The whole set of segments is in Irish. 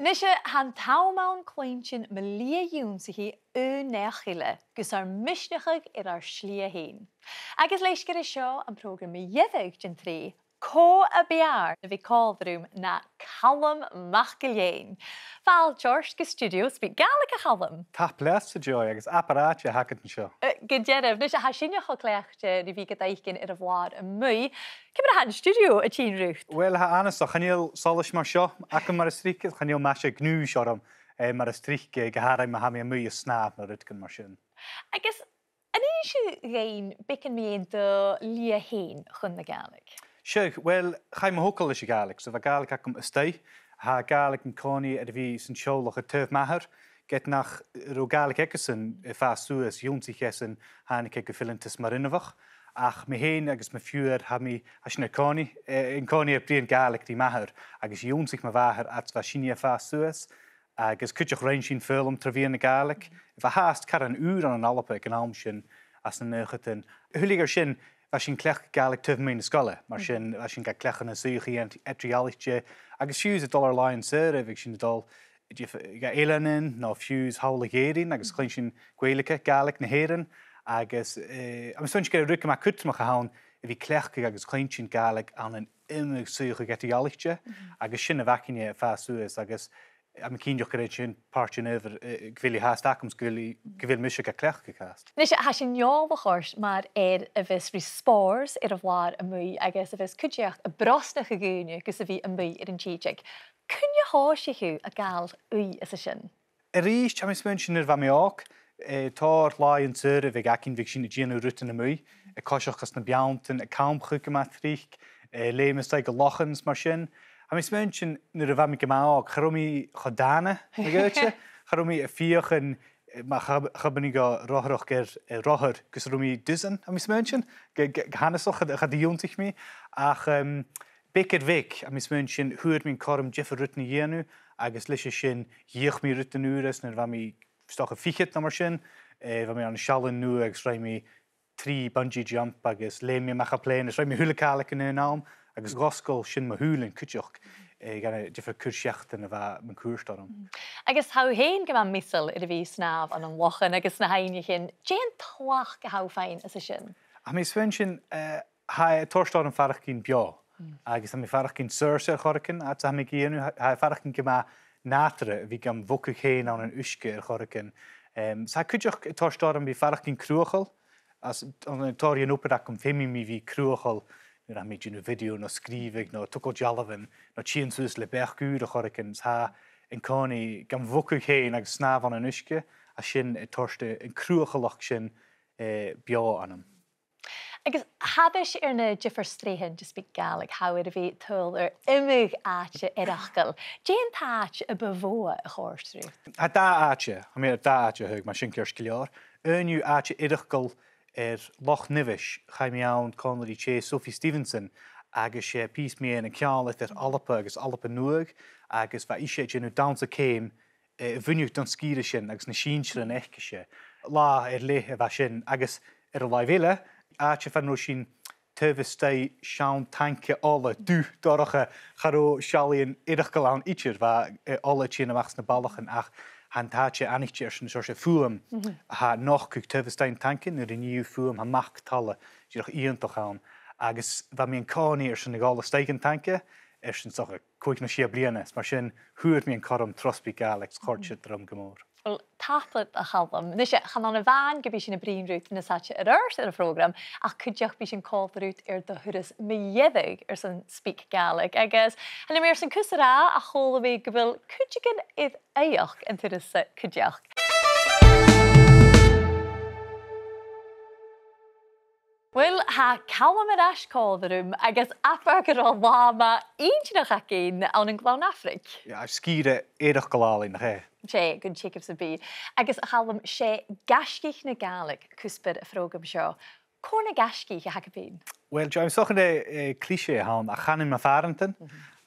Nisha han taumaun cleanchin melia únsaí MacIlleathain gus misneachig ar slia héin. Agus leisgur is seo an program MacIlleathain gin trí, có a bear na bhí cáilhrúm na Calum MacIlleathain. Fáil George go studio SpeakGaelic a Calum. Tá pleas joy agus apparáte hacket an seo. Go déanamh, Nisha ha sinne chocléachte na bhí go daicin ar a bhlád a mui. Cibir a studio a tín rúcht? Well, ha anas a chaníal solis mar seo, ac mar a strícil, chaníal meise gnú seoram mar a stríce gaharaim ma ha mi a mwy a snaf na rydgan mar sin. Agus, an éisiú géin bicin mi ein do lia héin chun na Gaelic? Seo, well, chaim a hócal is i Gaelic, so fa Gaelic ac am ystau, ha Gaelic yn coni ar fi sy'n siolach a töf mahar, get nach ro Gaelic egesyn fa suas jonsich esyn hanik ag gefillintus marinafach, ach mi hén agus me fiúr ha mi asyn yn coni ar brian Gaelic di mahar, agus jonsich ma fahar at fa sinia fa suas, agus cwtioch rein sy'n ffilm trafian y Gaelic, fa haast car an ŵr an alapa ag an alm sy'n as na neuchatyn. Hwlig ar sy'n fa sy'n clech Gaelic tyf mewn ysgole, mar sy'n fa sy'n gael clech yn y swych i etrialich agus fiús a dollar lion syr ag sy'n dol ga eilenin, no fiús hawl ag eirin, agus clein sy'n gweilica Gaelic na heirin, agus am sy'n gael rwyc yma cwtmach a hawn i fi clech agus clein sy'n Gaelic an yn imig swych ag etrialich agus sy'n y facin e fa suas, agus am cyn diolch gyda sy'n partyn efer gyfili haast ac am gyfil mysig a clech gecast. Nes ha sy'n iol o chors mar y fys rhi spores ar y flar y mwy agus y fys cwtioch y brosnach y gwyni gys y fi y mwy ar yn tîdig. Cyn i hos i hw a gael wy ys y sy'n? Rís am is mention ar fami ook, tar lai yn syr y fig acin fig sy'n y gyn o rwtyn y mwy, y cosioch as na biawnten, y caumchwg yma thrich, le mystau galochens mar sy'n. Am is mention na ra fami gyma og, charwmi chodana, na gyrtse, charwmi y fiach yn, ma chabyn i go rohroch gyr rohor, gys rwmi dysan, am is mention, ghanesoch chad i iontich mi, ach beker vik, am is mention, hwyr mi'n corym jeffer rwtyn i ienu, agus leis sy'n iech mi rwtyn ures, na ra mi stoch y fichet na mar sy'n, fa mi an sialyn nhw, agus rai mi 3 bungee jump, agus le mi macha plain, rai mi hwylacalic yn un alm, agus gosgol sy'n ma hwylyn cwtioch, gan differ cwrsiechten fa mewn cwrstorom. Agus hau hyn gyma misl i'r fi snaf an yn wachen, agus na hain i chyn, jen tlach ga hau fain as y sy'n? Am is fen sy'n hai torstor yn farach gyn bio, agus am i farach gyn syrse choricyn, at am i gyn, hai farach gyn gyma natre, fi gam fwcwch hyn an yn uske choricyn. Sa cwtioch torstor yn fi farach gyn crwchol, as yn tori yn upad ac yn ffemi mi fi crwchol, nu am midjin video no skrivig no toko jalavin no chiensus le bergure chorikens ha en koni gam vokug heen ag snav an uske a sin torste en cruchelach sin bio anam. Agus hadis na differ strehen to speak Gaelic how it be told imig atje erachkel. Jane tatch a bevoa a horstru. A da atje, I mean da atje hug ma sin kirskiliar. Unu atje erachkel Loch Nivish, chaim iawn Connery Che Sophie Stevenson, agus pís mi yn y cialet alapa agus alapa nuag, agus fa ishe gynnu dawns a came, fyniwg don sgýr sin, agus na sínsir yn echgyshe. La le fa sin, agus y lai vele, a che fan sin tyfystau siawn tanke ola, du dorocha charo sialien edachgal awn itcher, fa ola chyn amachs na balachan ach, han taatje anigtje er soort fuam ha nog kuk tevestein tanken er nieuw fuam ha macht talle je nog ian toch gaan agus va mi en kani er sin gale steigen tanke er sin so koik na sia blienes mar sin huurt mi en karum trospi Gaelic kortje drum gemor. Wel, taplet a chalum. Nes gaan an y fan gybi sy'n y brin rwt yn y satje yr ers ar y program, ac cydioch bi sy'n col rwt dy hwrys MacIlleathain sy'n SpeakGaelic. Agus, hynny mi sy'n cwsar a chol y fi gyfil cydioch idd eioch yn tyrys cydioch. Wel, ha Calum yr as col rwm, agus afar gyda lama unach ac un awn yn glawn Afrig. Ja, skire edach galali na he. Sé, good check of the bee. Agus Calum sé gasgich na Gaelic cwsbyr y ffrogam sio. Cwr na gasgich a hagabin? Wel, jo, I'm sochen de cliché hawn a chanim na faranten.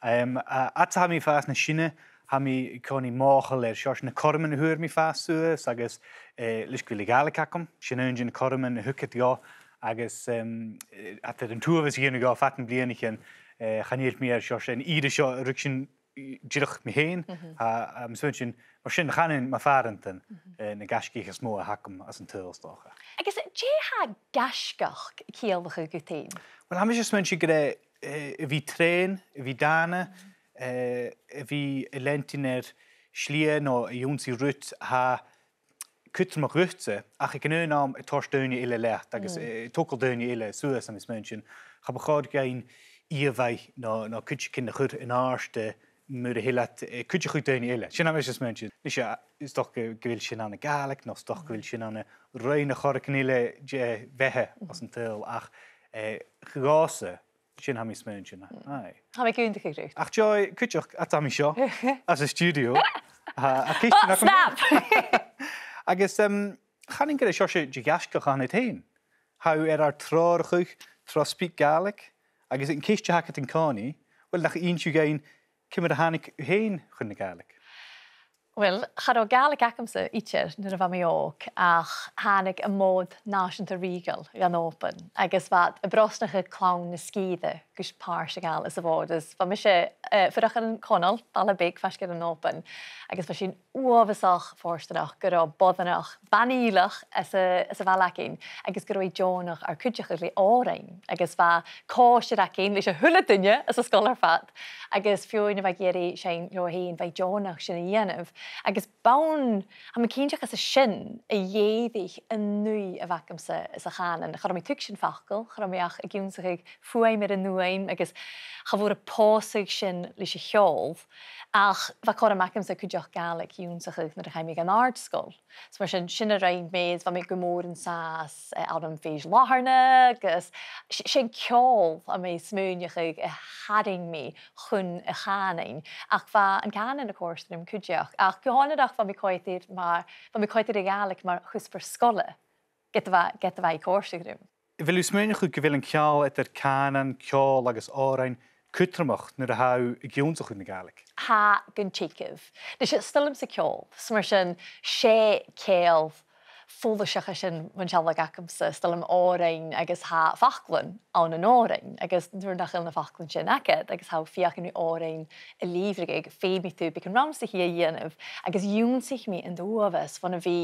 At ha mi fas na sinne, ha mi coni mochel sios na cormen hwyr mi fas suas, agus lis gwili Gaelic acum, sin ungin cormen hwcet jo, agus at yr yn twf ys hyn o go fatten blianich yn chanir mi sios yn ide sio rwg sy'n dyrch mi hyn, a myswyn mar sin chanin ma farantan na gasgich as mô a hacam as yn tylstocha. Agus je ha gasgach cielfach y gyda'n? Wel, am eisiau smynsi gyda fi tren, fi dana, fi elentiner schlie no jons I rut ha kutter mag rutse, ach ik nu naam torsteunje ille lecht, agus tokeldeunje ille suas am smynsi. Ga begod gein iawai no kutje kinder goed in aarste mure hillat kutje goed deunje ille. Sin am eisiau smynsi. Nis is toch gewil sin an gaelic, nos toch gewil sin an reine chorken ille je wehe as een tel, ach gegase. Sin ham I smynsi na. Ha mi gwyndig I grwyd? Ach joy, kuitjoch at am sio, as a studio. Snap! Agus, chan i'n gyda siosio gigasgach an it hyn. How ar trorchuch, SpeakGaelic, agus yn ceisio hacat yn coni, wel, nach un siw gain cymryd a hanig hyn chwn y Gaelic. Wel, chad o Gaelic acamsa eacher nid o fam I og, ach hanig y mod nasiant y regal gan open, agus fad y brosnach y clawn y sgidde, gwys pars y gael ys y fod, ys fam eisiau ffyrach yn conol, bal y big fas gyda'n open, agus fas sy'n uofysach fforstynach, gyda boddanach, banilach ys y falacin, agus gyda I jonach ar cwydjach yr orein, agus fa cos yr acin, lys y hwladynja ys y sgolar fat, agus fioen y fa geri sy'n lo hyn fa jonach sy'n y ianaf, agus bawn am y cynjach as y sin y ieddig yn nwy y facamsa ys y chanan. Char am I tŵg sy'n ffacol, char am I ach y gywnsach ag ffwai myr y nwy'n, agus chafwr y posig sy'n lys y llodd, ach fa cor am acamsa cwydioch Gaelic gywnsach ag nyr chaim ag an art school. So mar sy'n y rhaid medd, fa mi gymwr yn sas, adam feis laharna, agus sy'n ciol am ei smwniach ag haring mi chwn y chanan, ach fa yn canan y cwrs yn cwydioch, ach gyhonadach fa mi coedir y Gaelic mar chws per scola, get fa I cwrs I grym. Wil u smynach u gyfil yn cial et canan, ciol agus orein, cwtramach nyr a hau y gywnsach yn y Gaelic? Ha gyn tîcyf. Nes y stylum sy ciol, smyr sy'n she ceol, fwlysach sy'n mwynsialag acamsa, stylum orein agus ha fachlan awn yn orein, agus dwi'n dachil na fachlan sy'n aged, agus ha fiach yn orein y lifrig, ffeib mi tu, byc yn ramsych hi a ianaf, agus ywnsych mi yn dwafas, fan y fi,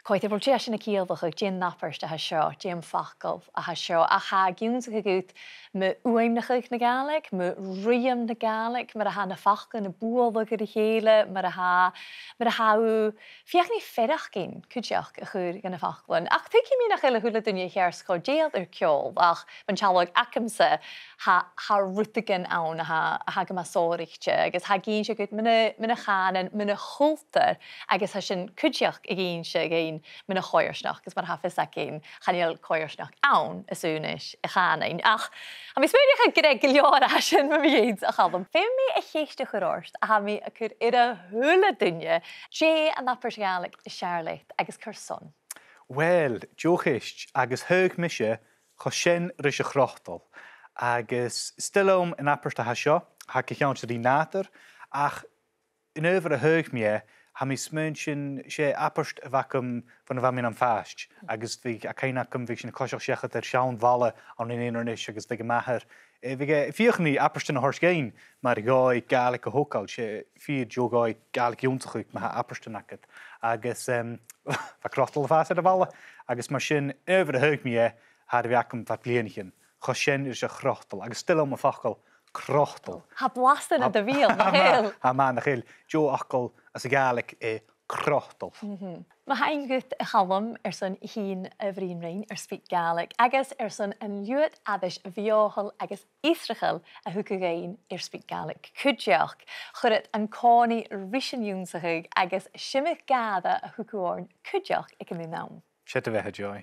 coet efo ti asyn y cielfach ag jen napperst a ha sio, jen fachol a ha sio, a ha gywnsach ag ut me uaimnach ag na Gaelic, me rwyam na Gaelic, mar a ha na fachgan na bwolwag ar y hele, mar a ha u fiach ni ferach gyn, cwdiach a chwyr gan y fachlan. Ach twyc I mi nach eile hwla dyn I chers go jail ar ciol, ach man chalog acamsa ha rwtigan awn a ha gyma sorichtje, agus ha gyn siag ut myna chanan, myna chwlter, agus ha sy'n cwdiach ag gyn siag ein myna choersnach, gys mar hafis ac ein chaniel choersnach awn y sŵnish y chanan. Ach, a mi smwyddiach ag gyda gilior asyn ma mi eid a chalum. Fe mi y cheisdych yr orst, a ha mi y cwr ira hwla dynja, je an apers Gaelic y siarleit agus cyrson. Wel, diolch agus hyg misio chosien rys y chrochtol, agus stylom yn apers da hasio, ha gychion sydd I nater, ach yn over y hyg mi ha mi smynsin sé apperst vacum van a vamin am fast, agus vi a kaina cum vi sin koch sechat sjaun valle an in internet agus vi maher. Vi fichni apperst na horsgein, maar goi Gaelic a hokal sé fi jogoi Gaelic jontsachuk ma apperst naket. Agus va krottel fast a valle, agus mar sin over de heug mi ha vi acum va blienchen. Chosien is a krottel, agus still om a fachel. Krochtel. Ha blasten at de wiel, na heel. Ha man, na heel. Jo achkel as a Gaelic krochtel. Ma hain gut a Calum son hyn y frin rein SpeakGaelic, agus son yn liwyd addys fiohol agus Israel a hwcagain SpeakGaelic. Cwdiach, chwryd yn coni rysyn ywnsachig agus simych gada a hwcagorn cwdiach ag yn mynd nawn. Siete fe, Joy.